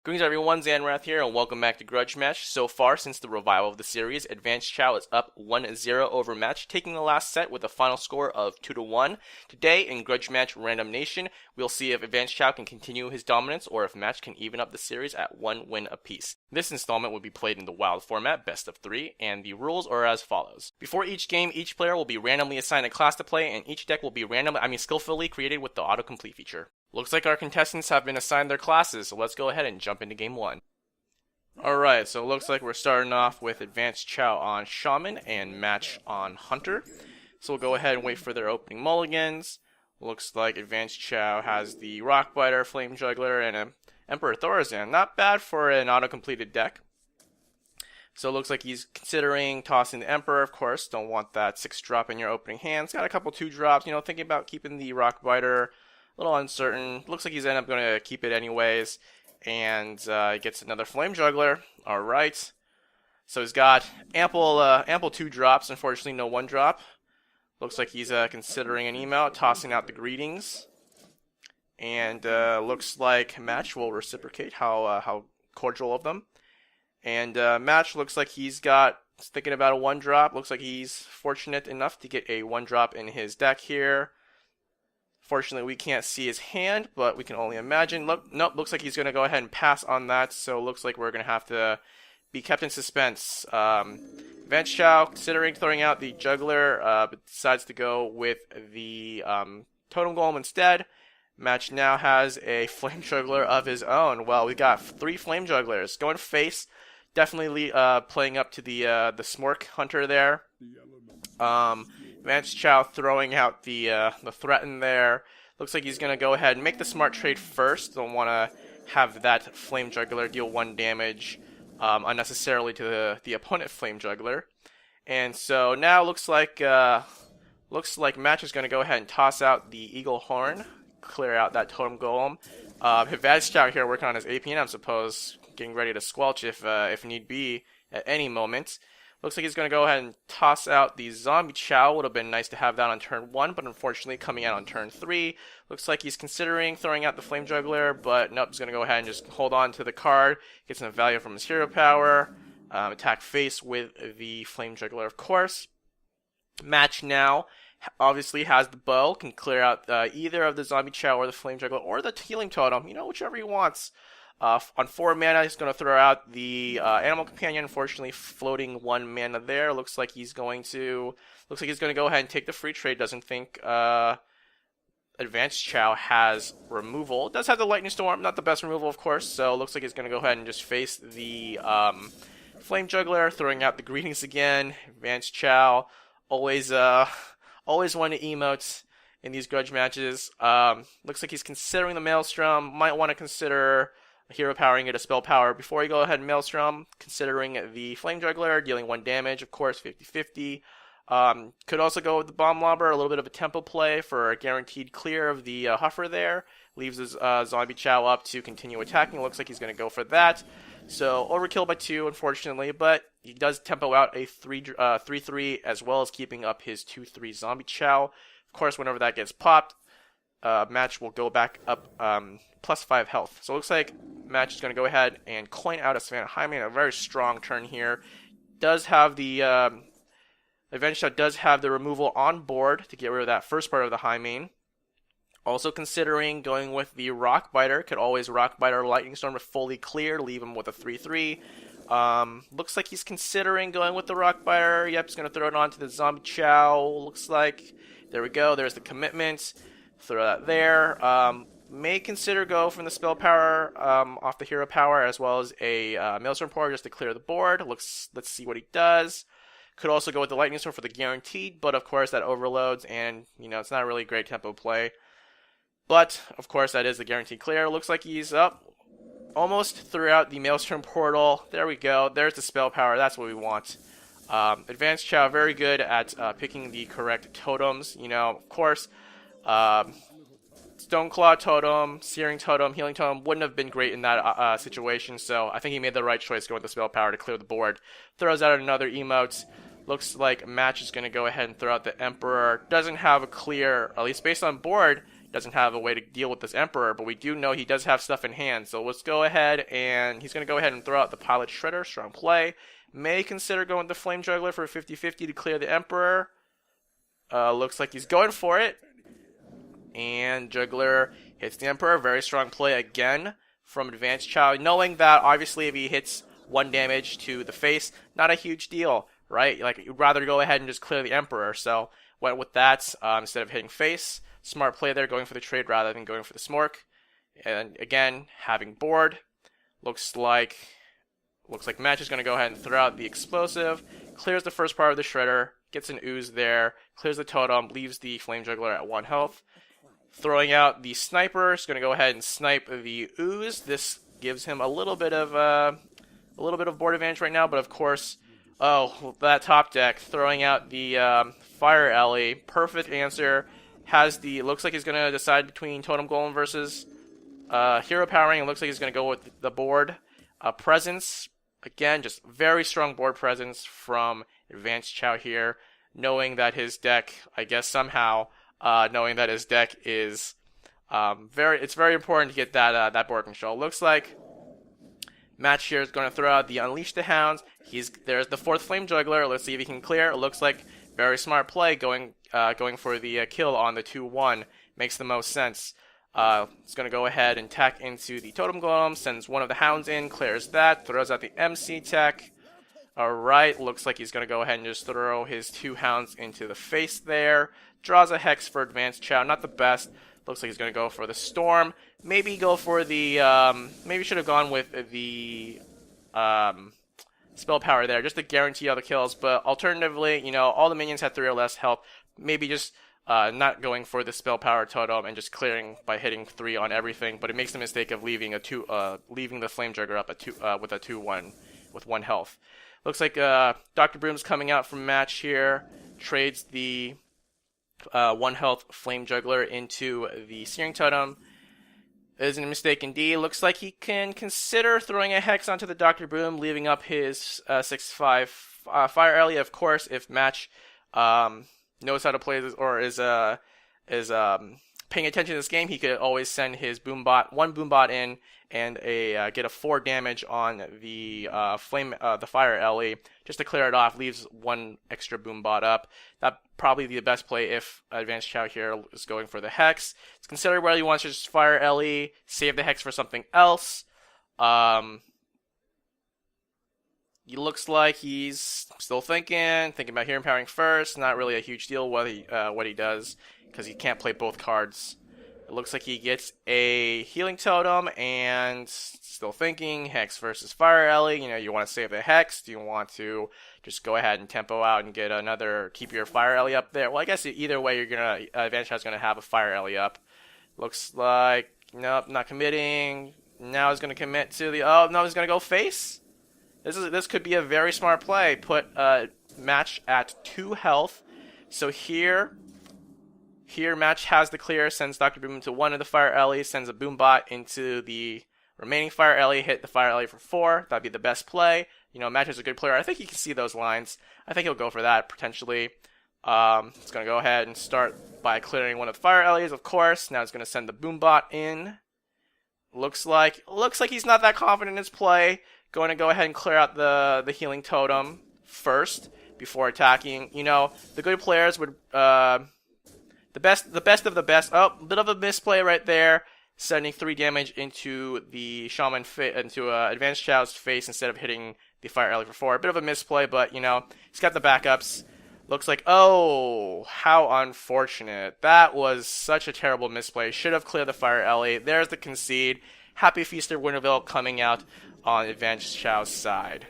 Greetings everyone, Zannrath here, and welcome back to Grudge Match. So far, since the revival of the series, advancechao is up 1-0 over Match, taking the last set with a final score of 2-1. Today, in Grudge Match Randomnation, we'll see if advancechao can continue his dominance, or if Match can even up the series at 1 win apiece. This installment will be played in the Wild format, best of 3, and the rules are as follows. Before each game, each player will be randomly assigned a class to play, and each deck will be skillfully created with the autocomplete feature. Looks like our contestants have been assigned their classes, so let's go ahead and jump into game 1. Alright, so it looks like we're starting off with advancechao on Shaman and Match on Hunter. So we'll go ahead and wait for their opening mulligans. Looks like advancechao has the Rockbiter, Flame Juggler, and an Emperor Thorazan. Not bad for an auto-completed deck. So it looks like he's considering tossing the Emperor, of course. Don't want that 6-drop in your opening hands. Got a couple 2-drops, thinking about keeping the Rockbiter. A little uncertain. Looks like he's ended up going to keep it anyways. And he gets another Flame Juggler. Alright. So he's got ample 2-drops. Unfortunately, no 1-drop. Looks like he's considering an email, tossing out the Greetings. And looks like Match will reciprocate how cordial of them. And Match looks like he's thinking about a 1-drop. Looks like he's fortunate enough to get a 1-drop in his deck here. Fortunately, we can't see his hand, but we can only imagine. Nope, looks like he's going to go ahead and pass on that, so looks like we're going to have to be kept in suspense. advancechao, considering throwing out the Juggler, but decides to go with the Totem Golem instead. Match now has a Flame Juggler of his own. Well, we got 3 Flame Jugglers. Going face, definitely playing up to the Smork Hunter there. advancechao throwing out the Threaten there. Looks like he's going to go ahead and make the smart trade first. Don't want to have that Flame Juggler deal 1 damage unnecessarily to the opponent Flame Juggler. And so now looks like Match is going to go ahead and toss out the Eagle Horn, clear out that Totem Golem. advancechao here working on his APN, I suppose, getting ready to squelch if need be at any moment. Looks like he's going to go ahead and toss out the Zombie Chow. Would have been nice to have that on turn 1, but unfortunately coming out on turn 3. Looks like he's considering throwing out the Flame Juggler, but nope, he's going to go ahead and just hold on to the card. Get some value from his hero power. Attack face with the Flame Juggler, of course. Match now obviously has the bow, can clear out either of the Zombie Chow or the Flame Juggler or the Healing Totem, whichever he wants. On 4 mana, he's going to throw out the Animal Companion. Unfortunately, floating 1 mana there. Looks like he's going to go ahead and take the free trade. Doesn't think advancechao has removal. Does have the Lightning Storm, not the best removal, of course. So looks like he's going to go ahead and just face the Flame Juggler, throwing out the Greetings again. advancechao always want to emote in these Grudge matches. Looks like he's considering the Maelstrom. Might want to consider hero powering it a spell power before you go ahead and Maelstrom, considering the Flame Juggler, dealing 1 damage, of course, 50-50. Could also go with the Bomb Lobber, a little bit of a tempo play for a guaranteed clear of the Huffer there. Leaves his Zombie Chow up to continue attacking. Looks like he's going to go for that. So, overkill by 2, unfortunately, but he does tempo out a 3-3, as well as keeping up his 2-3 Zombie Chow. Of course, whenever that gets popped, Match will go back up plus 5 health. So it looks like Match is going to go ahead and coin out a Savannah Highmane. A very strong turn here. Does have the advancechao does have the removal on board to get rid of that first part of the Highmane. Also considering going with the Rockbiter. Could always Rockbiter Lightning Storm to fully clear, leave him with a 3-3. Looks like he's considering going with the Rockbiter. Yep, he's going to throw it onto the Zombie Chow. Looks like, there we go, there's the commitment. Throw that there. May consider go from the spell power off the hero power, as well as a Maelstrom power just to clear the board. Let's see what he does. Could also go with the Lightning Storm for the guaranteed, but of course that overloads, and it's not a really great tempo play. But of course that is the guaranteed clear. Looks like he's up. Almost threw out the Maelstrom portal. There we go. There's the spell power. That's what we want. advancechao very good at picking the correct totems. Of course. Stoneclaw Totem, Searing Totem, Healing Totem wouldn't have been great in that situation, so I think he made the right choice going with the spell power to clear the board. Throws out another emote. Looks like Match is going to go ahead and throw out the Emperor. Doesn't have a clear, at least based on board, doesn't have a way to deal with this Emperor, but we do know he does have stuff in hand. So let's go ahead, and he's going to go ahead and throw out the Pilot Shredder. Strong play. May consider going with the Flame Juggler for 50-50 to clear the Emperor. Looks like he's going for it. And Juggler hits the Emperor. Very strong play again from advancechao, knowing that obviously if he hits 1 damage to the face, not a huge deal, right? Like, you'd rather go ahead and just clear the Emperor. So went with that instead of hitting face. Smart play there, going for the trade rather than going for the Smork. And again, having board. Looks like Match is going to go ahead and throw out the explosive. Clears the first part of the Shredder. Gets an ooze there. Clears the totem. Leaves the Flame Juggler at 1 health. Throwing out the Sniper. Is going to go ahead and snipe the ooze. This gives him a little bit of board advantage right now. But of course, that top deck. Throwing out the Fire Alley. Perfect answer. Looks like he's going to decide between Totem Golem versus Hero Powering. It looks like he's going to go with the board presence. Again, just very strong board presence from advancechao here. Knowing that his deck, I guess somehow, knowing that his deck is it's very important to get that board control. Looks like Match here is going to throw out the Unleash the Hounds. There's the 4th Flame Juggler. Let's see if he can clear. It looks like very smart play going for the kill on the 2-1. Makes the most sense. It's going to go ahead and tack into the Totem Golem, sends one of the Hounds in, clears that, throws out the MC tech. Alright, looks like he's going to go ahead and just throw his 2 Hounds into the face there. Draws a Hex for advancechao, not the best. Looks like he's going to go for the Storm. Maybe go for the, maybe should have gone with the, spell power there, just to guarantee all the kills, but alternatively, you know, all the minions have 3 or less health. Maybe just not going for the spell power totem and just clearing by hitting 3 on everything, but it makes the mistake of leaving the Flame Juggler up with a 2-1 with 1 health. Looks like Dr. Broom's coming out from Match here, trades the 1 health Flame Juggler into the Searing Totem. Isn't a mistake indeed. Looks like he can consider throwing a Hex onto the Dr. Boom, leaving up his 6/5 Fire Alley. Of course, if Match knows how to play this or is paying attention to this game, he could always send his one Boombot in and get a 4 damage on the Fire Alley just to clear it off. Leaves 1 extra Boombot up. That probably be the best play if advancechao here is going for the Hex. It's considered whether he wants to just Fire Alley, save the Hex for something else. He looks like he's still thinking about Hero Powering first. Not really a huge deal what he does, because he can't play both cards. It looks like he gets a Healing Totem and still thinking Hex versus Fire Alley. You know, you want to save the Hex? Do you want to just go ahead and tempo out and get keep your Fire Alley up there? Well, I guess either way, advancechao's gonna have a Fire Alley up. Looks like, nope, not committing. Now he's gonna commit to the, oh no, he's gonna go face. This could be a very smart play. Put Match at 2 health. So here Match has the clear, sends Dr. Boom into 1 of the Fire Alley, sends a Boombot into the remaining Fire Alley, hit the Fire Alley for 4. That'd be the best play. You know, Match is a good player. I think he can see those lines. I think he'll go for that, potentially. It's going to go ahead and start by clearing 1 of the Fire Alleys, of course. Now it's going to send the Boombot in. Looks like he's not that confident in his play. Going to go ahead and clear out the Healing Totem first before attacking. You know, the good players would... the best of the best. Oh, bit of a misplay right there. Sending 3 damage into the Shaman into advancechao's face instead of hitting the Fire Alley for 4. A bit of a misplay, but you know, he's got the backups. Looks like, oh, how unfortunate. That was such a terrible misplay. Should have cleared the Fire Alley. There's the concede. Happy Feaster Winterville coming out on advancechao's side.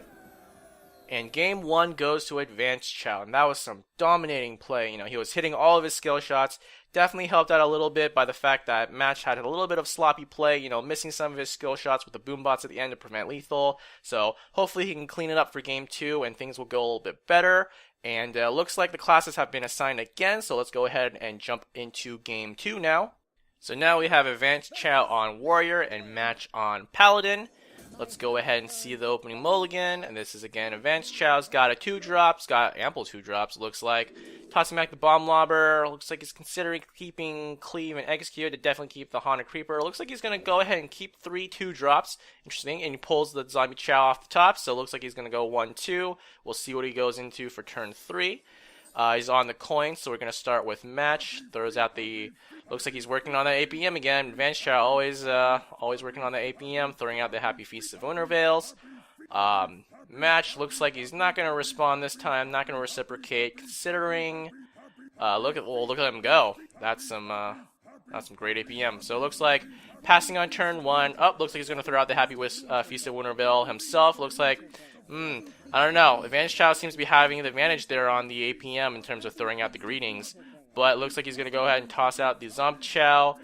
And game 1 goes to advancechao, and that was some dominating play. You know, he was hitting all of his skill shots. Definitely helped out a little bit by the fact that Match had a little bit of sloppy play, you know, missing some of his skill shots with the Boombots at the end to prevent lethal. So hopefully he can clean it up for game 2 and things will go a little bit better. And looks like the classes have been assigned again, so let's go ahead and jump into game 2 now. So now we have advancechao on Warrior and Match on Paladin. Let's go ahead and see the opening mulligan, and this is again advancechao. Got a 2-drops, got ample 2-drops, looks like. Tossing back the bomb lobber, looks like he's considering keeping cleave and execute to definitely keep the haunted creeper. Looks like he's going to go ahead and keep 3 2-drops, interesting, and he pulls the zombie chow off the top, so it looks like he's going to go 1-2. We'll see what he goes into for turn 3. He's on the coin, so we're going to start with match. Throws out the... Looks like he's working on that APM again. advancechao always working on the APM, throwing out the Happy Feast of Lunar Veils. Match looks like he's not going to respond this time, not going to reciprocate, considering... look at him go. That's some great APM. So it looks like passing on turn 1. Looks like he's going to throw out the Happy Feast of Lunar Veil himself. Looks like... I don't know. advancechao seems to be having the advantage there on the APM in terms of throwing out the greetings. But it looks like he's going to go ahead and toss out the zombie chow.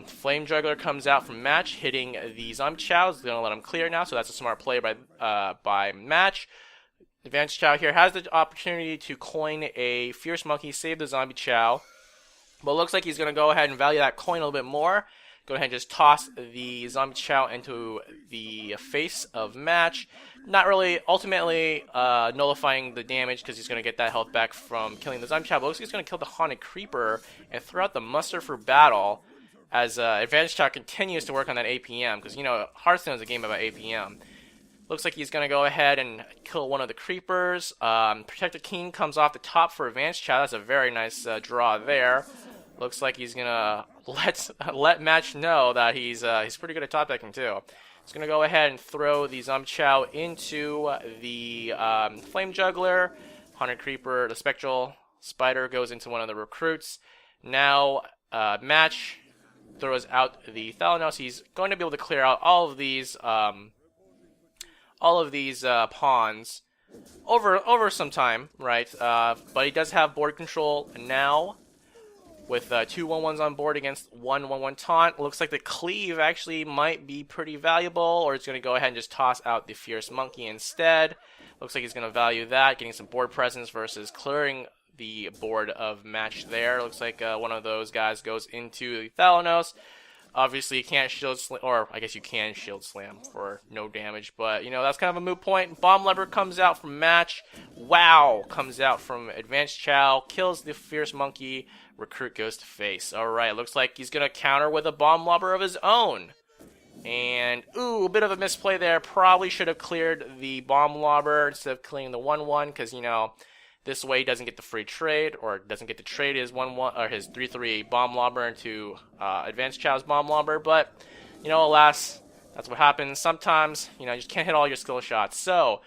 Flame Juggler comes out from match, hitting the zombie chow. He's going to let him clear now, so that's a smart play by match. advancechao here has the opportunity to coin a Fierce Monkey, save the zombie chow. But it looks like he's going to go ahead and value that coin a little bit more. Go ahead and just toss the zombie chow into the face of match. Not really ultimately nullifying the damage because he's going to get that health back from killing the zombie chow. But looks like he's going to kill the haunted creeper and throw out the muster for battle as advancechao continues to work on that APM, because you know Hearthstone is a game about APM. Looks like he's going to go ahead and kill one of the creepers. Protector King comes off the top for advancechao. That's a very nice draw there. Looks like he's gonna let match know that he's pretty good at top decking too. He's gonna go ahead and throw the zombie chow into the flame juggler. Haunted creeper, the spectral spider goes into one of the recruits. Now match throws out the Thalanos. He's going to be able to clear out all of these pawns over some time, right? But he does have board control now. With 2 1-1s on board against 1 1-1 taunt. Looks like the cleave actually might be pretty valuable, or it's going to go ahead and just toss out the Fierce Monkey instead. Looks like he's going to value that, getting some board presence versus clearing the board of match there. Looks like one of those guys goes into the Thalanos. Obviously, you can't shield slam, or I guess you can shield slam for no damage, but, you know, that's kind of a moot point. Bomb Lever comes out from match. Wow comes out from advancechao, kills the Fierce Monkey. Recruit goes to face. Alright, looks like he's going to counter with a bomb lobber of his own. And, ooh, a bit of a misplay there. Probably should have cleared the bomb lobber instead of clearing the 1-1, because, you know, this way he doesn't get the free trade, or doesn't get to trade his 1-1 or his 3-3 bomb lobber into advancechao's bomb lobber. But, you know, alas, that's what happens. Sometimes, you know, you just can't hit all your skill shots. So,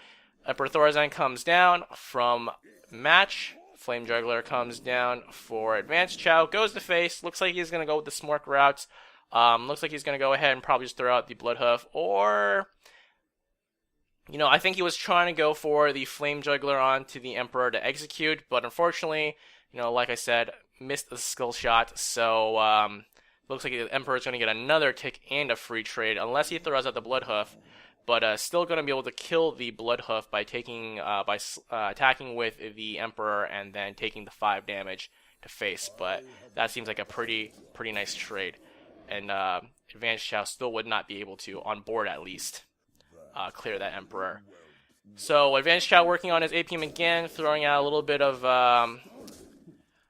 Emperor Thorazine comes down from match. Flame Juggler comes down for advancechao, goes to face. Looks like he's going to go with the Smork route. Looks like he's going to go ahead and probably just throw out the Bloodhoof, or... You know, I think he was trying to go for the Flame Juggler onto the Emperor to execute, but unfortunately, you know, like I said, missed the skill shot, so looks like the Emperor is going to get another tick and a free trade, unless he throws out the Bloodhoof, but still going to be able to kill the Bloodhoof by taking attacking with the Emperor and then taking the 5 damage to face. But that seems like a pretty nice trade, and advancechao still would not be able to, on board at least, clear that Emperor. So advancechao working on his APM again, throwing out a little bit of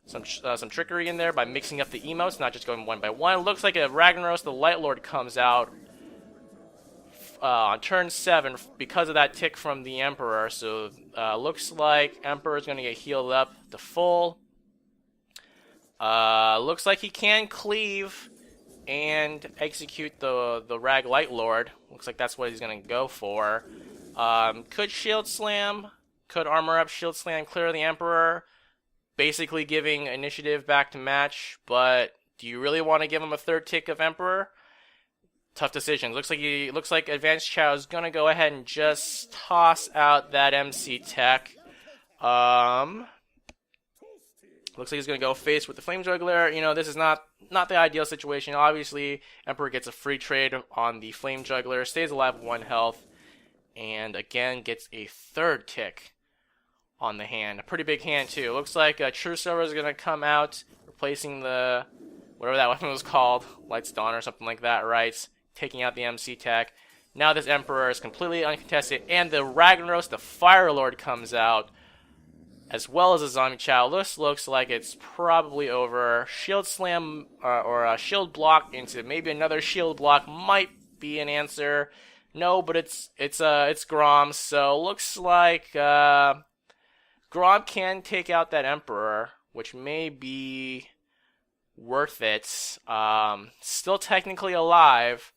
some trickery in there by mixing up the emotes, not just going one by one. Looks like a Ragnaros the Light Lord comes out on turn 7 because of that tick from the Emperor. So looks like Emperor is going to get healed up to full. Looks like he can cleave and execute the Rag Light Lord. Looks like that's what he's going to go for. Could shield slam, could armor up, shield slam, clear the Emperor, basically giving initiative back to match. But do you really want to give him a 3rd tick of Emperor? Tough decisions. Looks like advancechao is going to go ahead and just toss out that MC tech. Looks like he's going to go face with the Flame Juggler. You know, this is not the ideal situation. Obviously, Emperor gets a free trade on the Flame Juggler, stays alive with 1 health, and again gets a 3rd tick on the hand. A pretty big hand, too. Looks like True Silver is going to come out, replacing the, whatever that weapon was called, Light's Dawn or something like that, right? Taking out the MC tech. Now this Emperor is completely uncontested, and the Ragnaros, the Fire Lord, comes out, as well as a Zannrath. This looks like it's probably over. Shield Slam or a Shield Block into maybe another Shield Block might be an answer. No, but it's Grom, so looks like Grom can take out that Emperor, which may be worth it. Still technically alive.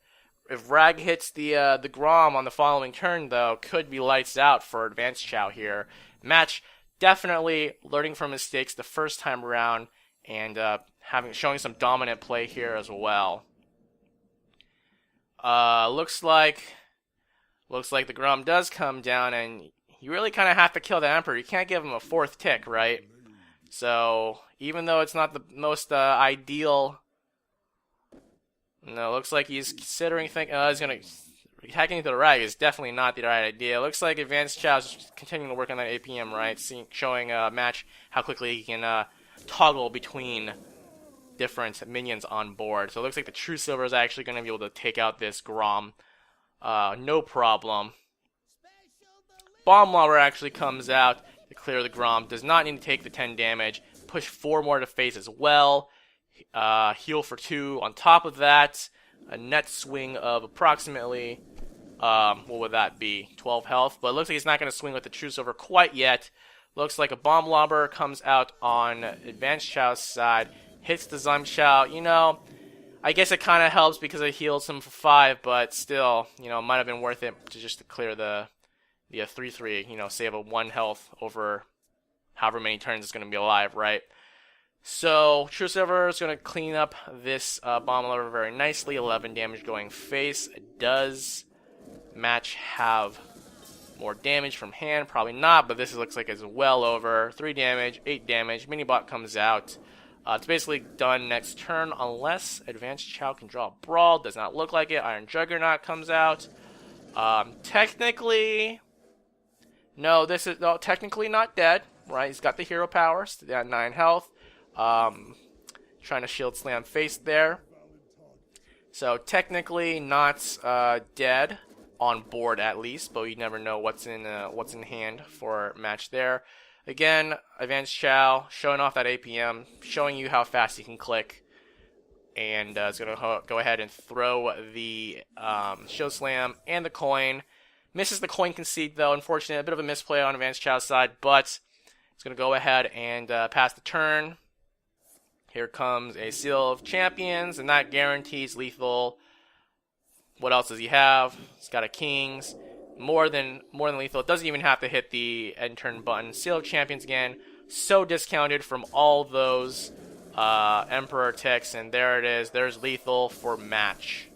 If Rag hits the Grom on the following turn, though, could be lights out for advancechao here. Match definitely learning from mistakes the first time around, and showing some dominant play here as well. Looks like the Grom does come down, and you really kind of have to kill the Emperor. You can't give him a 4th tick, right? So even though it's not the most ideal, no, looks like he's considering he's gonna hacking into the Rag is definitely not the right idea. Looks like advancechao is continuing to work on that APM, right? Showing Match how quickly he can toggle between different minions on board. So it looks like the True Silver is actually going to be able to take out this Grom. No problem. Bomb Lobber actually comes out to clear the Grom. Does not need to take the 10 damage. Push 4 more to face as well. Heal for 2 on top of that. A net swing of approximately, what would that be? 12 health. But it looks like he's not going to swing with the True Silver quite yet. Looks like a Bomb Lobber comes out on advancechao's side. Hits the Zannrath. You know, I guess it kind of helps because it heals him for 5, but still, you know, it might have been worth it just to clear the 3/3, you know, save a 1 health over however many turns it's going to be alive, right? So, True Silver is going to clean up this Bomb Lobber very nicely. 11 damage going face. Does Match have more damage from hand? Probably not, but this looks like it's well over. 3 damage, 8 damage. Minibot comes out. It's basically done next turn unless advancechao can draw a Brawl. Does not look like it. Iron Juggernaut comes out. Technically, no, this is technically not dead, right? He's got the hero powers. At 9 health. Trying to shield slam face there. So technically not dead on board at least, but you never know what's in hand for Match there. Again, advancechao showing off that APM, showing you how fast he can click, and is going to go ahead and throw the shield slam and the coin. Misses the coin concede though, unfortunately, a bit of a misplay on advancechao's side, but it's going to go ahead and pass the turn. Here comes a Seal of Champions, and that guarantees lethal. What else does he have? He's got a King's. More than lethal. It doesn't even have to hit the end turn button. Seal of Champions again. So discounted from all those Emperor ticks, and there it is. There's lethal for Match.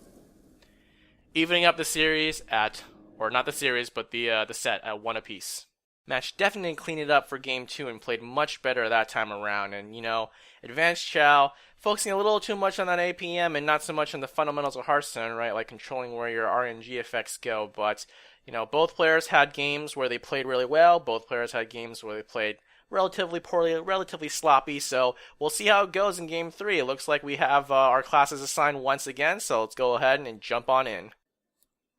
Evening up the series at, or not the series, but the set at 1 apiece. Match definitely cleaned it up for game 2 and played much better that time around. And, you know, advancechao focusing a little too much on that APM and not so much on the fundamentals of Hearthstone, right? Like controlling where your RNG effects go. But, you know, both players had games where they played really well. Both players had games where they played relatively poorly, relatively sloppy. So we'll see how it goes in game 3. It looks like we have our classes assigned once again. So let's go ahead and jump on in.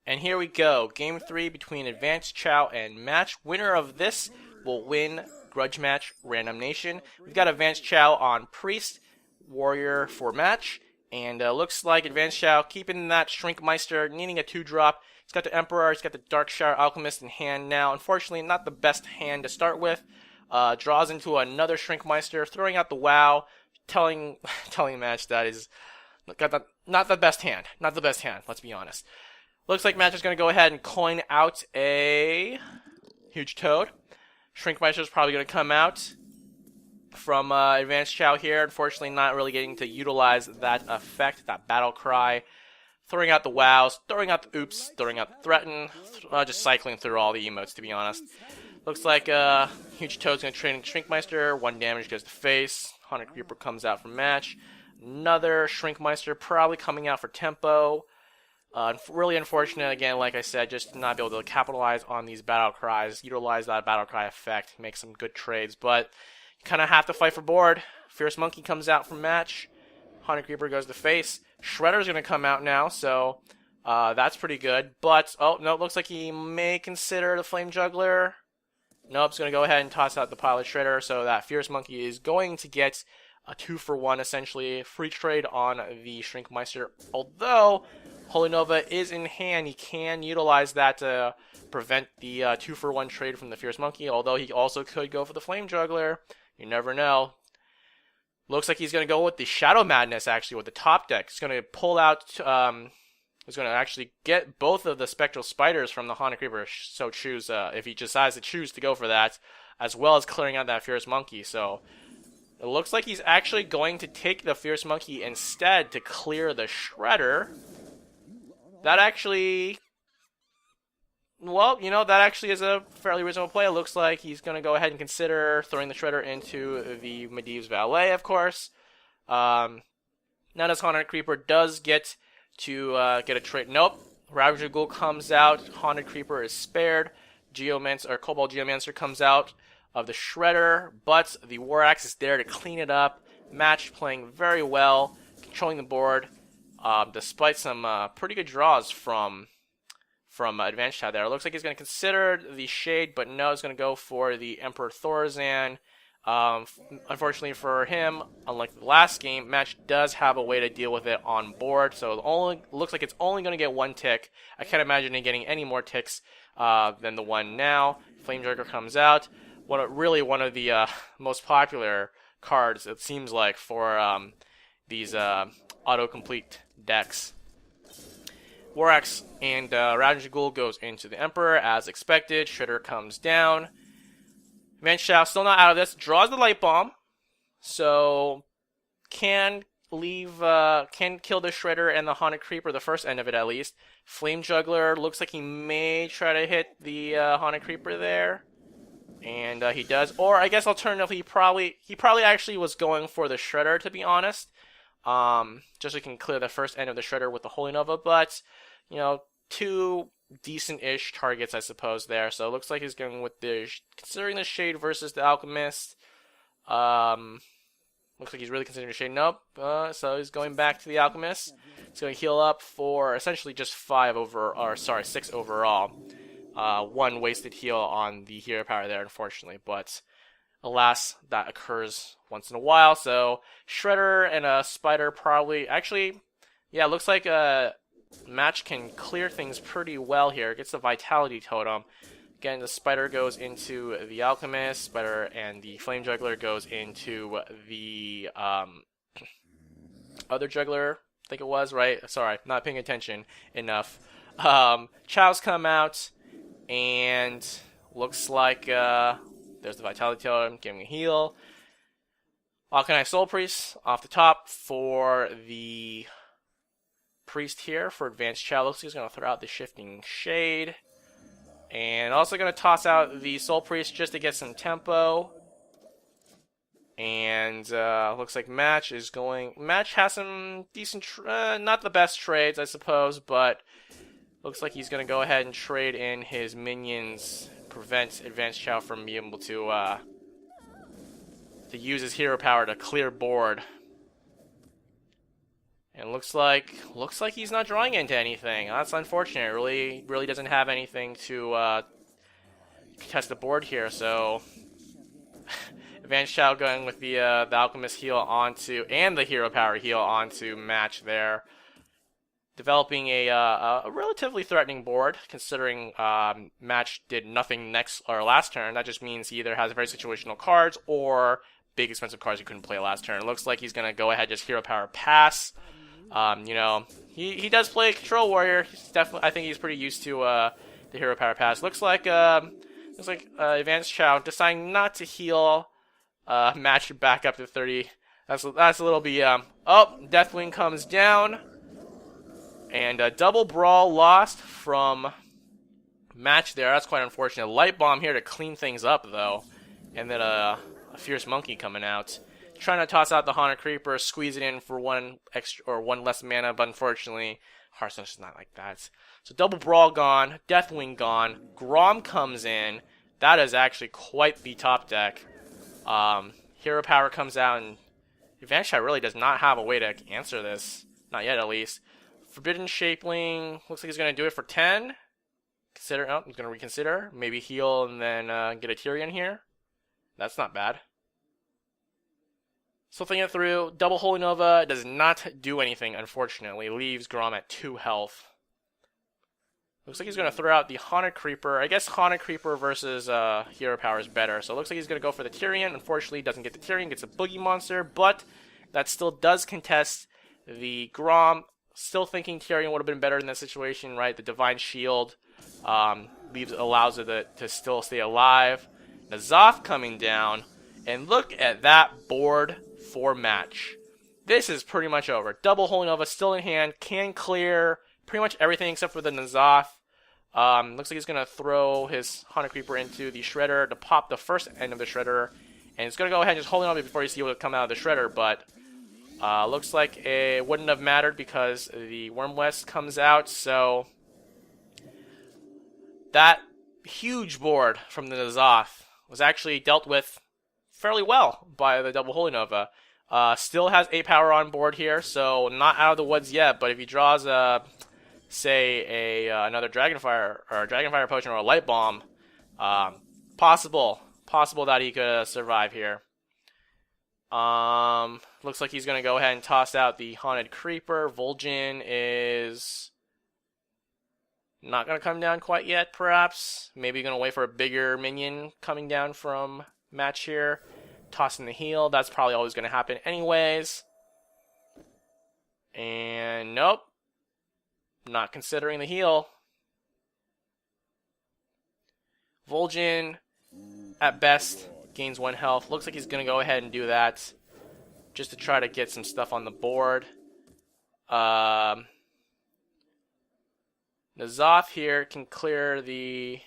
And here we go, game 3 between advancechao and Match. Winner of this will win Grudge Match Randomnation. We've got advancechao on Priest, Warrior for Match, and looks like advancechao keeping that Shrinkmeister, needing a 2-drop. He's got the Emperor, he's got the Darkshire Alchemist in hand now. Unfortunately, not the best hand to start with. Draws into another Shrinkmeister, throwing out the WoW, telling Match that is not the best hand. Not the best hand, let's be honest. Looks like Match is going to go ahead and coin out a Huge Toad. Shrinkmeister is probably going to come out from advancechao here. Unfortunately, not really getting to utilize that effect, that battle cry. Throwing out the wows, throwing out the oops, throwing out the threaten. Just cycling through all the emotes, to be honest. Looks like Huge Toad's going to train Shrinkmeister. 1 damage goes to face. Haunted Creeper comes out from Match. Another Shrinkmeister probably coming out for tempo. Really unfortunate, again, like I said, just not be able to capitalize on these battle cries, utilize that battle cry effect, make some good trades, but you kind of have to fight for board. Fierce Monkey comes out from Match. Haunted Creeper goes to face. Shredder's going to come out now, so That's pretty good. But, oh, no, it looks like he may consider the Flame Juggler. Nope, he's going to go ahead and toss out the Pilot Shredder. So that Fierce Monkey is going to get a 2-for-1, essentially. Free trade on the Shrinkmeister. Although Holy Nova is in hand, he can utilize that to prevent the 2-for-1 trade from the Fierce Monkey. Although he also could go for the Flame Juggler. You never know. Looks like he's going to go with the Shadow Madness, actually, with the top deck. He's going to pull out... He's going to actually get both of the Spectral Spiders from the Haunted Creeper, so choose, if he decides to choose to go for that, as well as clearing out that Fierce Monkey. So it looks like he's actually going to take the Fierce Monkey instead to clear the Shredder. That actually... Well, you know, that actually is a fairly reasonable play. It looks like he's going to go ahead and consider throwing the Shredder into the Medivh's Valet, of course. Now this Haunted Creeper does get to get a trade. Nope. Ravager Ghoul comes out. Haunted Creeper is spared. Geomancer, or Cobalt Geomancer comes out of the Shredder, but the War Axe is there to clean it up. Match playing very well, controlling the board, despite some pretty good draws from advancechao there. It looks like he's going to consider the Shade, but no, he's going to go for the Emperor Thorazan. Unfortunately for him, unlike the last game, Match does have a way to deal with it on board, so it only looks like it's only going to get one tick. I can't imagine it getting any more ticks than the one now. Flame Juggler comes out. One of the most popular cards, it seems like, for these autocomplete decks. War Axe and Ravager Ghoul goes into the Emperor as expected. Shredder comes down. advancechao still not out of this. Draws the Light Bomb, so can kill the Shredder and the Haunted Creeper, the first end of it at least. Flame Juggler looks like he may try to hit the Haunted Creeper there, and he does. Or I guess alternatively, he probably actually was going for the Shredder, to be honest. Just so he can clear the first end of the Shredder with the Holy Nova, but you know, two decent-ish targets, I suppose, there. So it looks like he's going with the, considering the Shade versus the Alchemist. Looks like he's really considering the Shade. Nope. So he's going back to the Alchemist. He's going to heal up for essentially just 6 overall. One wasted heal on the hero power there, unfortunately, but alas, that occurs once in a while. So Shredder and a Spider probably, actually, yeah, it looks like Match can clear things pretty well here. Gets the Vitality Totem. Again, the Spider goes into the Alchemist. Spider and the Flame Juggler goes into the other Juggler, I think it was, right? Sorry, not paying attention enough. Chaos come out, and looks like there's the Vitality Totem, giving a heal. Alkanai Soul Priest off the top for the Priest here for advancechao. Looks like he's going to throw out the Shifting Shade. And also going to toss out the Soul Priest just to get some tempo. And looks like Match has some decent, not the best trades, I suppose, but looks like he's going to go ahead and trade in his minions, prevent advancechao from being able to use his hero power to clear board. And looks like he's not drawing into anything. That's unfortunate. Really doesn't have anything to contest the board here. So advancechao going with the Alchemist heal onto, and the hero power heal onto Match there, developing a relatively threatening board, considering Match did nothing last turn. That just means he either has very situational cards or big expensive cards he couldn't play last turn. It looks like he's gonna go ahead just hero power pass. You know, he does play Control Warrior. He's definitely, I think he's pretty used to the hero power pass. Looks like advancechao deciding not to heal Match back up to 30. That's a little BM. Oh, Deathwing comes down, and a double brawl lost from Match there. That's quite unfortunate. Light Bomb here to clean things up though, and then a Fierce Monkey coming out. Trying to toss out the Haunted Creeper, squeeze it in for one less mana, but unfortunately, Hearthstone's just not like that. So double brawl gone, Deathwing gone, Grom comes in. That is actually quite the top deck. Hero power comes out, and advancechao really does not have a way to answer this. Not yet, at least. Forbidden Shapeling, looks like he's going to do it for 10. Consider, oh, he's going to reconsider. Maybe heal and then get a Tyrion here. That's not bad. Still thinking it through. Double Holy Nova does not do anything, unfortunately. Leaves Grom at 2 health. Looks like he's going to throw out the Haunted Creeper. I guess Haunted Creeper versus Hero Power is better. So it looks like he's going to go for the Tyrion. Unfortunately, doesn't get the Tyrion, gets a Boogie Monster. But that still does contest the Grom. Still thinking Tyrion would have been better in that situation, right? The Divine Shield allows it to still stay alive. N'Zoth coming down. And look at that board for match. This is pretty much over. Double Holy Nova still in hand. Can clear pretty much everything except for the N'Zoth. Looks like he's going to throw his Haunted Creeper into the Shredder to pop the first end of the Shredder. And he's going to go ahead and just hold on before you see what will come out of the Shredder. But looks like it wouldn't have mattered because the Wormwest comes out. So that huge board from the N'Zoth was actually dealt with fairly well by the Double Holy Nova. Still has 8 power on board here, so not out of the woods yet. But if he draws say another Dragonfire or a Dragonfire Potion or a Light Bomb, possible that he could survive here. Looks like he's gonna go ahead and toss out the Haunted Creeper. Vol'jin is not gonna come down quite yet, perhaps. Maybe gonna wait for a bigger minion coming down from match here. Tossing the heal, that's probably always gonna happen anyways. And nope. Not considering the heal. Vol'jin, at best, gains 1 health. Looks like he's going to go ahead and do that just to try to get some stuff on the board. N'Zoth here can clear the...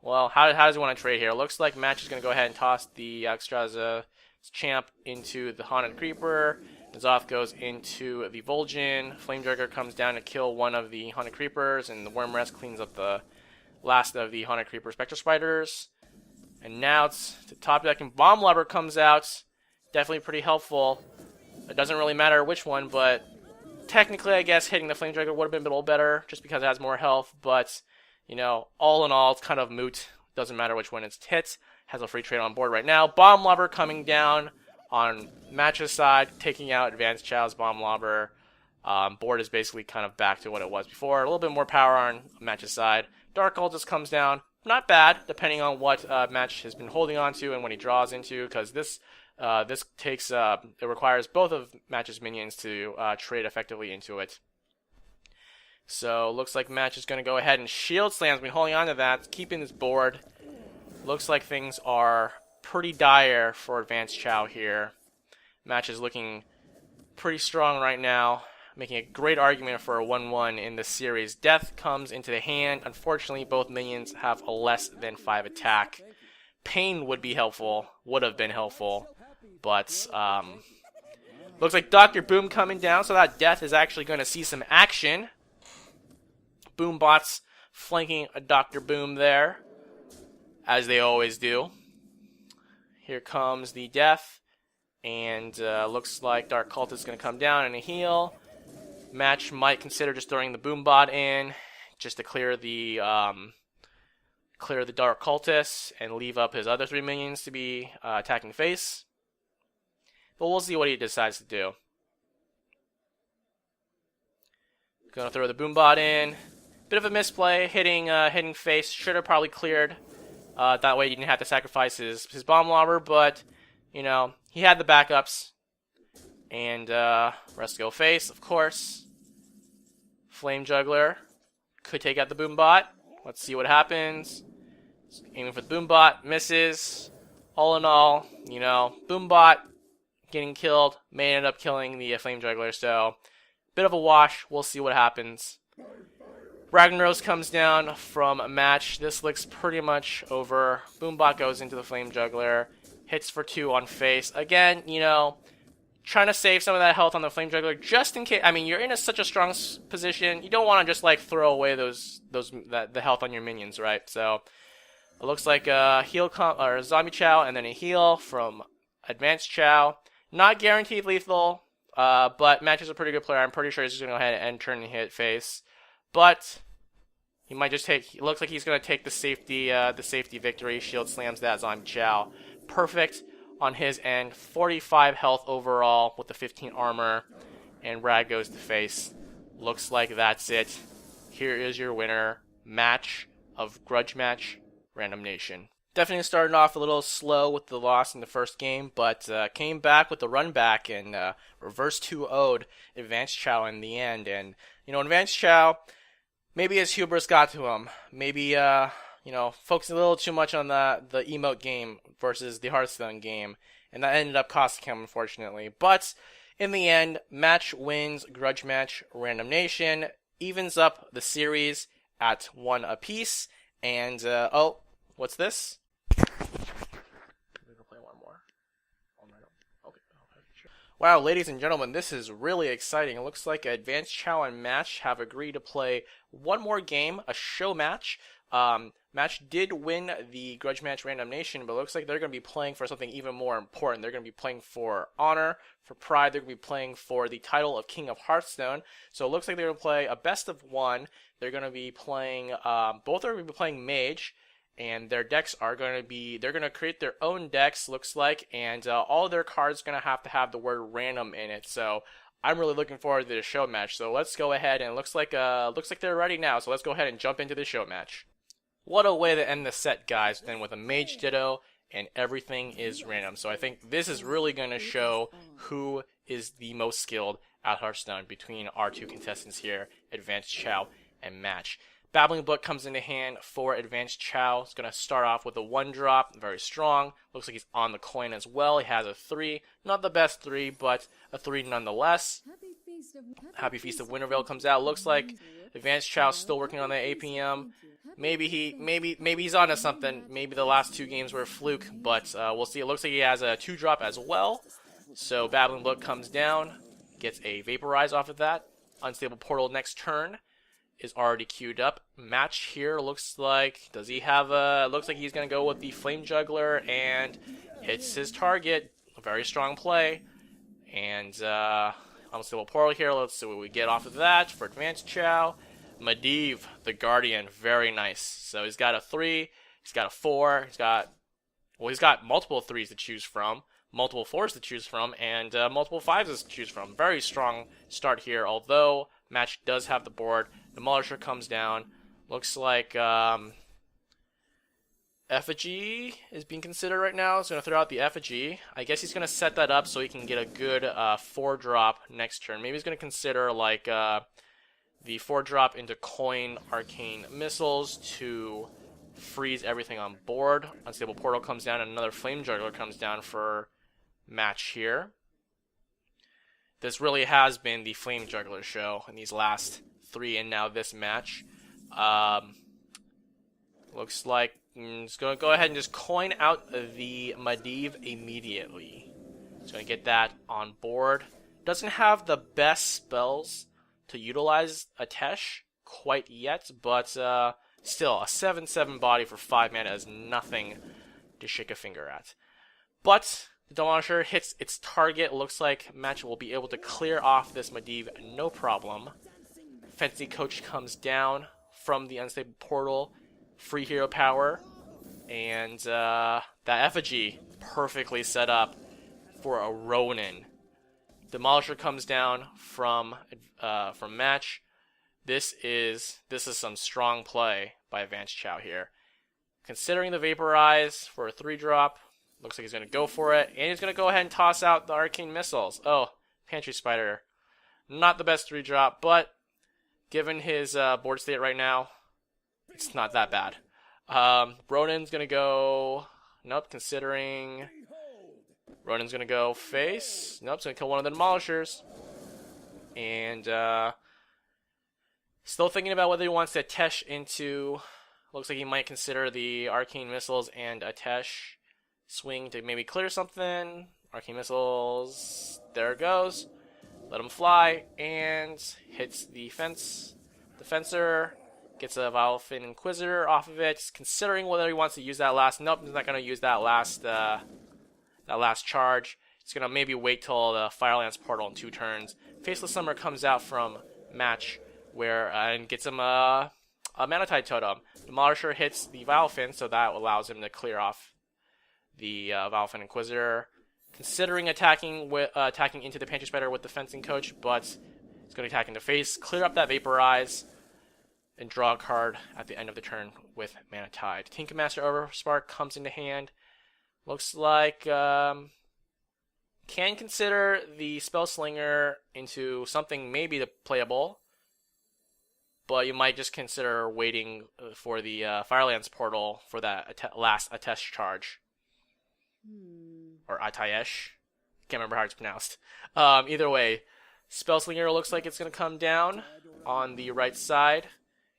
Well, how does he want to trade here? Looks like Match is going to go ahead and toss the Alexstrasza Champ into the Haunted Creeper. N'Zoth goes into the Vol'jin. Flamedrugger comes down to kill one of the Haunted Creepers, and the Wormrest cleans up the last of the Haunted Creeper Spectre Spiders. And now it's to top deck, and Bomb Lubber comes out. Definitely pretty helpful. It doesn't really matter which one, but technically, I guess hitting the Flamedrugger would have been a little better, just because it has more health. But, you know, all in all, it's kind of moot. Doesn't matter which one it's hit. Has a free trade on board right now. Bomb Lubber coming down on Match's side, taking out advancechau's Bomb Lobber. Board is basically kind of back to what it was before. A little bit more power on Match's side. Dark Cultist comes down. Not bad, depending on what Match has been holding on to and when he draws into, because this takes it requires both of Match's minions to trade effectively into it. So looks like Match is going to go ahead and Shield Slam's been holding on to that, keeping this board. Looks like things are pretty dire for advancechao here. Match is looking pretty strong right now, making a great argument for a 1-1 in this series. Death comes into the hand. Unfortunately, both minions have a less than 5 attack. Pain would be helpful, would have been helpful, but looks like Dr. Boom coming down, so that Death is actually going to see some action. Boombots flanking a Dr. Boom there, as they always do. Here comes the Death, and looks like Dark Cult is going to come down and a heal. Match might consider just throwing the Boombot in, just to clear the Dark Cultist and leave up his other 3 minions to be attacking face. But we'll see what he decides to do. Going to throw the Boombot in. Bit of a misplay, hitting face. Should have probably cleared. That way he didn't have to sacrifice his Bomb Lobber, but, you know, he had the backups. And rest go face, of course. Flame Juggler could take out the Boombot. Let's see what happens. Aiming for the Boombot, misses. All in all, you know, Boombot getting killed may end up killing the Flame Juggler, so bit of a wash. We'll see what happens. Ragnaros comes down from a match. This looks pretty much over. Boombot goes into the Flame Juggler. Hits for 2 on face. Again, you know, trying to save some of that health on the Flame Juggler just in case. I mean, you're in such a strong position. You don't want to just like throw away the health on your minions, right? So it looks like a heal or a zombie chow and then a heal from advancechao. Not guaranteed lethal. But Match is a pretty good player. I'm pretty sure he's just going to go ahead and turn and hit face. But he might just take... It looks like he's going to take the safety victory. Shield slams that Zannrath. Perfect on his end. 45 health overall with the 15 armor. And Rad goes to face. Looks like that's it. Here is your winner. Match of Grudge Match, Randomnation. Definitely started off a little slow with the loss in the first game, but came back with the run back and reverse 2-0'd advancechao in the end. And, advancechao, maybe his hubris got to him. Maybe, focused a little too much on the emote game versus the Hearthstone game. And that ended up costing him, unfortunately. But in the end, Match wins Grudge Match, Randomnation, evens up the series at 1 apiece. And, what's this? Play one more. Okay. Sure. Wow, ladies and gentlemen, this is really exciting. It looks like advancechao and Match have agreed to play one more game, a show match. Match did win the Grudge Match Randomnation, but it looks like they're going to be playing for something even more important. They're going to be playing for honor, for pride. They're going to be playing for the title of King of Hearthstone. So it looks like they're going to play a best of one. They're going to be playing, both are going to be playing Mage. And their decks are going to be, they're going to create their own decks, looks like, and all their cards are going to have the word random in it. So I'm really looking forward to the show match. So let's go ahead, and it looks like they're ready now. So let's go ahead and jump into the show match. What a way to end the set, guys, then with a Mage Ditto, and everything is random. So I think this is really going to show who is the most skilled at Hearthstone between our two contestants here, advancechao and Match. Babbling Book comes into hand for advancechao. It's going to start off with a 1-drop, very strong. Looks like he's on the coin as well. He has a 3. Not the best 3, but a 3 nonetheless. Happy Feast of Winterveil comes out. Looks like advancechao still working on the APM. Maybe he's onto something. Maybe the last 2 games were a fluke, but we'll see. It looks like he has a 2-drop as well. So Babbling Book comes down, gets a Vaporize off of that. Unstable Portal next turn is already queued up. Match here looks like, looks like he's going to go with the Flame Juggler and hits his target. A very strong play. And Unstable Portal here, let's see what we get off of that for advancechao. Medivh, the Guardian, very nice. So he's got a 3, he's got a 4, he's got multiple 3s to choose from, multiple 4s to choose from, and multiple 5s to choose from. Very strong start here, although Match does have the board. Demolisher comes down. Looks like Effigy is being considered right now. He's going to throw out the Effigy. I guess he's going to set that up so he can get a good 4-drop next turn. Maybe he's going to consider like the 4-drop into Coin Arcane Missiles to freeze everything on board. Unstable Portal comes down and another Flame Juggler comes down for Match here. This really has been the Flame Juggler show in these last 3 and now this match. Looks like he's going to go ahead and just coin out the Medivh immediately. He's going to get that on board. Doesn't have the best spells to utilize Atesh quite yet, but still, a 7/7 body for 5 mana is nothing to shake a finger at. But the Demolisher hits its target. Looks like Match will be able to clear off this Medivh no problem. Fancy Coach comes down from the Unstable Portal. Free hero power. And that Effigy perfectly set up for a Ronin. Demolisher comes down from Match. This is some strong play by advancechao here. Considering the Vaporize for a 3-drop, looks like he's going to go for it, and he's going to go ahead and toss out the Arcane Missiles. Oh, Pantry Spider. Not the best 3-drop, but given his board state right now, it's not that bad. Ronin's going to go... Nope, considering... Ronin's going to go face. Nope, he's going to kill one of the Demolishers. And still thinking about whether he wants to Atesh into... Looks like he might consider the Arcane Missiles and Atesh swing to maybe clear something. Arcane Missiles, there it goes. Let him fly, and hits the fence. The Fencer gets a Vilefin Inquisitor off of it. Just considering whether he wants to use that last. Nope, he's not going to use that last charge. He's going to maybe wait till the Firelands portal in 2 turns. Faceless Summoner comes out from Match where and gets him a Manatide Totem. Demolisher hits the Vilephin, so that allows him to clear off the Vilephin Inquisitor. Considering attacking into the Pantry Spider with the Fencing Coach, but he's going to attack in the face, clear up that Vaporize, and draw a card at the end of the turn with Manatide. Tinkermaster Overspark comes into hand. Looks like can consider the Spellslinger into something maybe playable, but you might just consider waiting for the Firelands portal for that last attest charge. Or Atayesh. Can't remember how it's pronounced. Either way, Spellslinger looks like it's going to come down on the right side.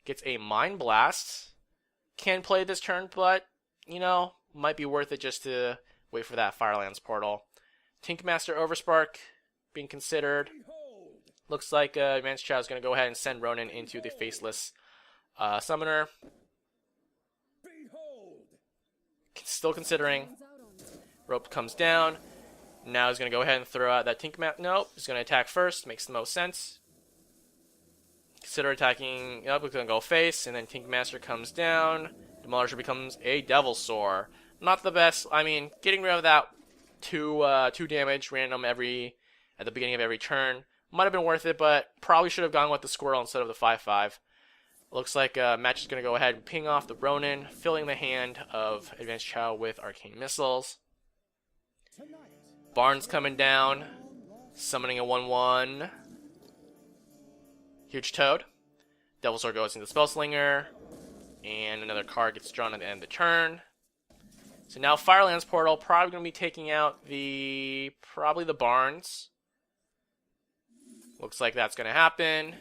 Gets a Mind Blast. Can play this turn, but, you know, might be worth it just to wait for that Firelands portal. Tinkmaster Overspark being considered. Looks like advancechao is going to go ahead and send Ronin into the Faceless Summoner. Still considering. Rope comes down. Now he's going to go ahead and throw out that Tinkmaster. Nope, he's going to attack first. Makes the most sense. Consider attacking. Nope, he's going to go face, and then Tinkmaster comes down. Demolisher becomes a Devilsaur. Not the best. I mean, getting rid of that 2 damage random at the beginning of every turn might have been worth it, but probably should have gone with the Squirrel instead of the 5/5. Looks like Match is going to go ahead and ping off the Ronin, filling the hand of advancechao with Arcane Missiles. Barnes coming down, summoning a 1/1. Huge Toad. Devilsaur goes into Spellslinger, and another card gets drawn at the end of the turn. So now Firelands portal probably going to be taking out probably the Barnes. Looks like that's going to happen.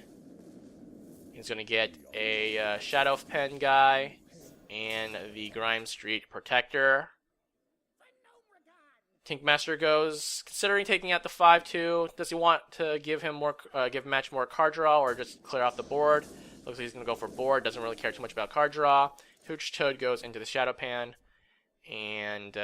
He's going to get a Shadow Pen guy and the Grime Street Protector. Tinkmaster goes, considering taking out the 5/2. Does he want to give Match more card draw or just clear off the board? Looks like he's going to go for board. Doesn't really care too much about card draw. Huge Toad goes into the Shadow Pan. And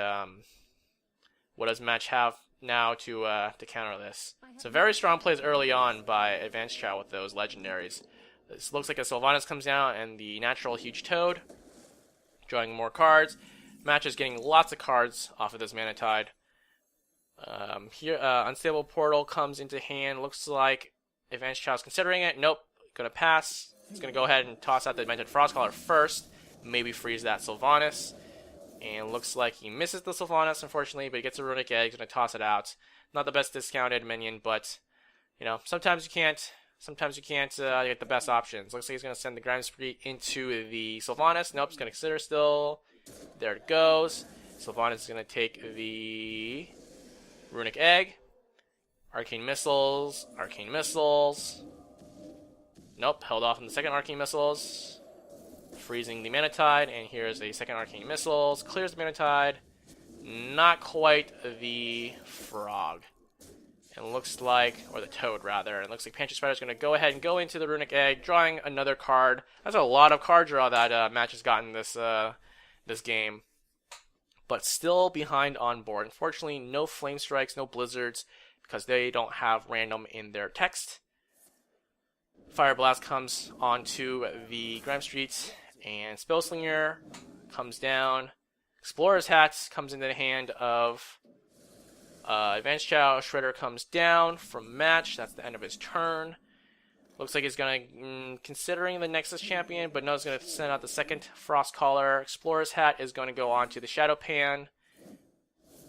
what does Match have now to counter this? So very strong plays early on by advancechao with those legendaries. This looks like a Sylvanas comes down and the natural Huge Toad. Drawing more cards. Match is getting lots of cards off of this Manatide. Here, Unstable Portal comes into hand. Looks like advancechao is considering it. Nope, gonna pass. He's gonna go ahead and toss out the Demented Frostcaller first. Maybe freeze that Sylvanas. And looks like he misses the Sylvanas, unfortunately, but he gets a Runic Egg. He's gonna toss it out. Not the best discounted minion, but you know, sometimes you can't get the best options. Looks like he's gonna send the Grime Spree into the Sylvanas. Nope, he's gonna consider still. There it goes. Sylvanas is gonna take the Runic Egg. Arcane Missiles. Arcane Missiles. Nope, held off on the second Arcane Missiles. Freezing the Manatide, and here's a second Arcane Missiles. Clears the Manatide. Not quite the Frog. And looks like, or the Toad rather, it looks like Pantry Spider is going to go ahead and go into the Runic Egg, drawing another card. That's a lot of card draw that Match has gotten this game. But still behind on board. Unfortunately, no Flame Strikes, no Blizzards, because they don't have random in their text. Fire Blast comes onto the Grime Street, and Spellslinger comes down. Explorer's Hat comes into the hand of advancechao. Shredder comes down from Match. That's the end of his turn. Looks like he's going to, considering the Nexus Champion, but no, he's going to send out the second Frost Caller. Explorer's Hat is going to go on to the Shadow Pan.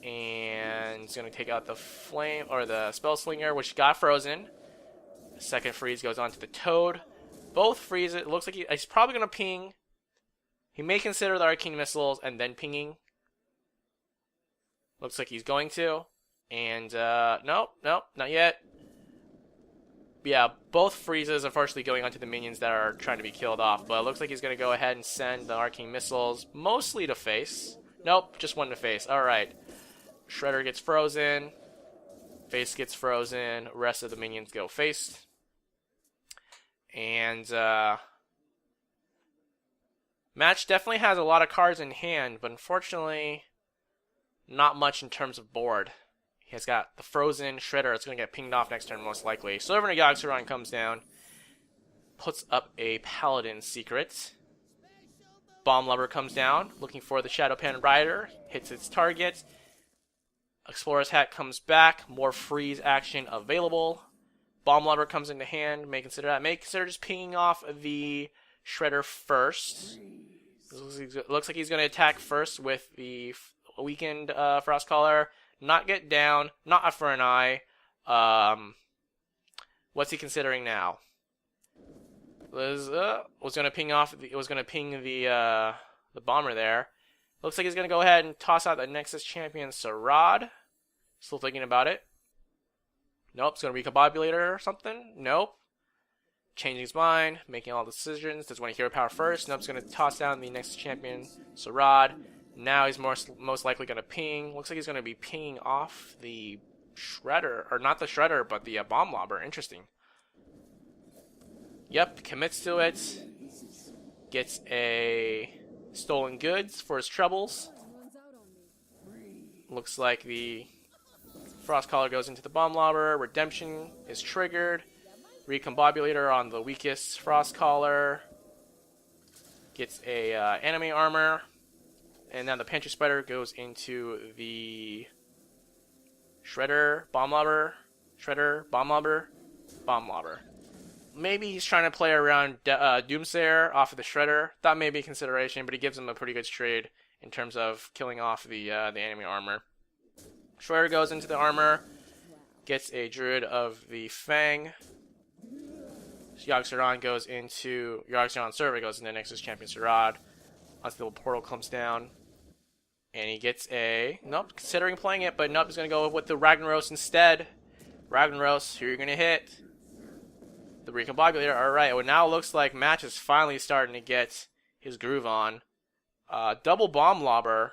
And he's going to take out the Flame, or the Spellslinger, which got frozen. The second freeze goes on to the Toad. Both freeze it. Looks like he's probably going to ping. He may consider the Arcane Missiles and then pinging. Looks like he's going to. And, nope, not yet. Yeah, both freezes, unfortunately, going onto the minions that are trying to be killed off. But it looks like he's going to go ahead and send the Arcane Missiles mostly to face. Nope, just one to face. Alright. Shredder gets frozen. Face gets frozen. Rest of the minions go face. And, Match definitely has a lot of cards in hand, but unfortunately, not much in terms of board. He's got the frozen Shredder. It's going to get pinged off next turn, most likely. Silver Yogg-Saron comes down. Puts up a Paladin Secret. Bomb Lover comes down, looking for the Shadowpan Rider. Hits its target. Explorer's Hat comes back. More freeze action available. Bomb Lover comes into hand. May consider that. May consider just pinging off the Shredder first. Looks like he's going to attack first with the weakened Frostcaller. Not get down. Not up for an eye. What's he considering now? Was going to ping off. Was going to ping the bomber there. Looks like he's going to go ahead and toss out the Nexus champion Zannrath. Still thinking about it. Nope. It's going to recombobulator or something. Nope. Changing his mind, making all the decisions. Does want to hero power first. Nope. It's going to toss down the Nexus champion Zannrath. Now he's most likely going to ping. Looks like he's going to be pinging off the Shredder, or not the Shredder, but the Bomb Lobber. Interesting. Yep, commits to it. Gets a stolen goods for his troubles. Looks like the Frostcaller goes into the Bomb Lobber. Redemption is triggered. Recombobulator on the weakest Frostcaller. Gets a anime armor. And then the Pantry Spider goes into the Shredder, Bomb Lobber, Shredder, Bomb Lobber, Bomb Lobber. Maybe he's trying to play around Doomsayer off of the Shredder. That may be a consideration, but he gives him a pretty good trade in terms of killing off the enemy armor. Shredder goes into the armor, gets a Druid of the Fang. Yogg-Saron goes into Yogg-Saron server goes into Nexus Champion Zannrath. Unstable Portal comes down, and he gets a considering playing it, but nope, he's gonna go with the Ragnaros instead. Ragnaros, who you're gonna hit? The Recombobulator. Alright, well now it looks like Match is finally starting to get his groove on. Double Bomb Lobber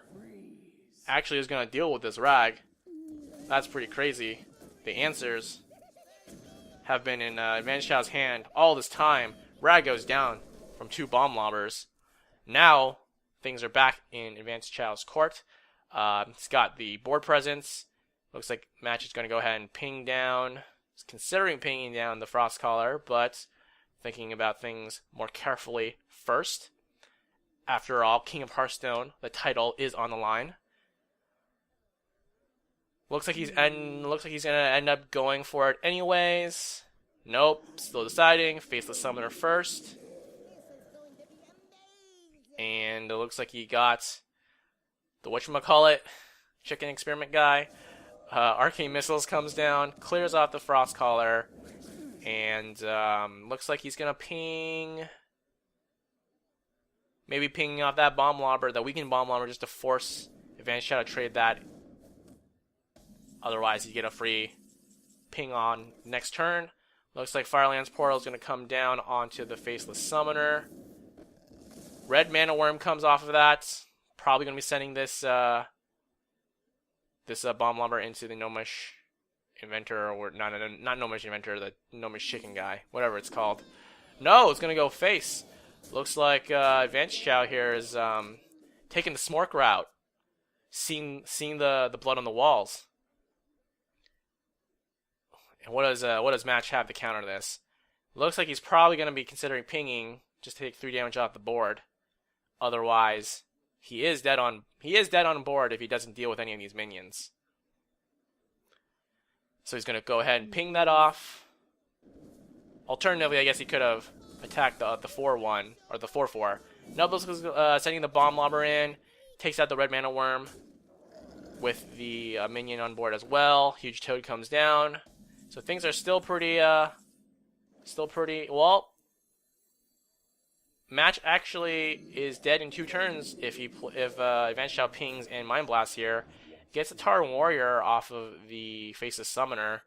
actually is going to deal with this Rag. That's pretty crazy. The answers have been in advancechao's hand all this time. Rag goes down from 2 Bomb Lobbers. Now, things are back in advancechao's court. He's got the board presence. Looks like Match is going to go ahead and ping down. He's considering pinging down the Frostcaller, but thinking about things more carefully first. After all, King of Hearthstone, the title is on the line. Looks like he's gonna end up going for it anyways. Nope, still deciding. Faceless Summoner first. And it looks like he got the whatchamacallit, chicken experiment guy. Arcane Missiles comes down, clears off the Frostcaller, and looks like he's gonna ping. Maybe pinging off that Bomb Lobber, that weakened Bomb Lobber, just to force advancechao to trade that. Otherwise, you get a free ping on next turn. Looks like Firelands Portal is going to come down onto the Faceless Summoner. Red Mana Worm comes off of that. Probably going to be sending this Bomb Lobber into the Gnomish Inventor, or not Gnomish Inventor, the Gnomish Chicken guy, whatever it's called. No, it's going to go face. Looks like advancechao here is taking the Smork route, seeing the blood on the walls. And what does Match have to counter this? Looks like he's probably going to be considering pinging just to take 3 damage off the board. Otherwise, he is dead on board if he doesn't deal with any of these minions. So he's going to go ahead and ping that off. Alternatively, I guess he could have attacked the 4-1 or the 4-4. Nobles is sending the Bomb Lobber in, takes out the Red Mana Worm with the minion on board as well. Huge Toad comes down. So things are still pretty well. Match actually is dead in 2 turns if advancechao pings and Mind Blast here. Gets a Tar Warrior off of the Faceless Summoner.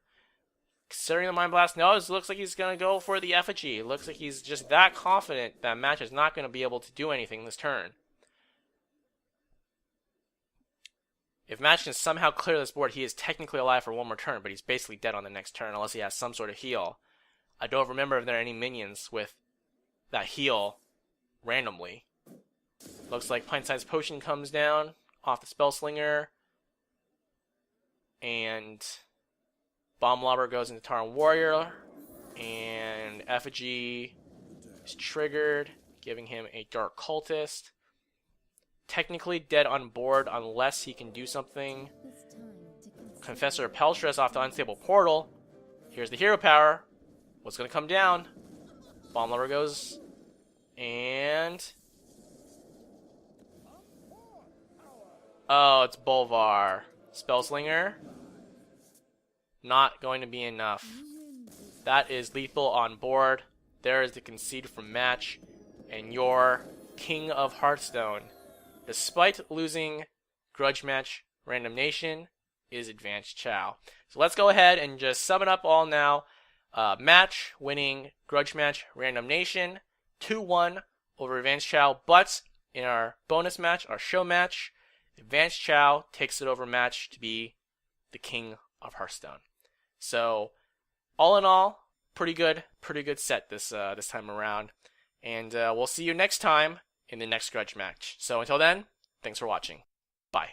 Considering the Mind Blast, no, it looks like he's going to go for the Effigy. It looks like he's just that confident that Match is not going to be able to do anything this turn. If Match can somehow clear this board, he is technically alive for 1 more turn, but he's basically dead on the next turn unless he has some sort of heal. I don't remember if there are any minions with that heal randomly. Looks like Pint-Sized Potion comes down off the Spellslinger. and Bomb Lobber goes into Tauren Warrior, and Effigy is triggered, giving him a Dark Cultist. Technically dead on board unless he can do something. Confessor of Pelstress off the Unstable Portal. Here's the hero power. What's going to come down? Bomb Lobber goes, and... oh, it's Bolvar. Spellslinger. Not going to be enough. That is lethal on board. There is the concede from match. And your King of Hearthstone, despite losing Grudge Match Randomnation, is advancechao. So let's go ahead and just sum it up all now. Match winning Grudge Match Randomnation 2-1 over advancechao, but in our bonus match, our show match, advancechao takes it over match to be the King of Hearthstone. So all in all, pretty good set this time around. And we'll see you next time in the next Grudge Match. So until then, thanks for watching. Bye.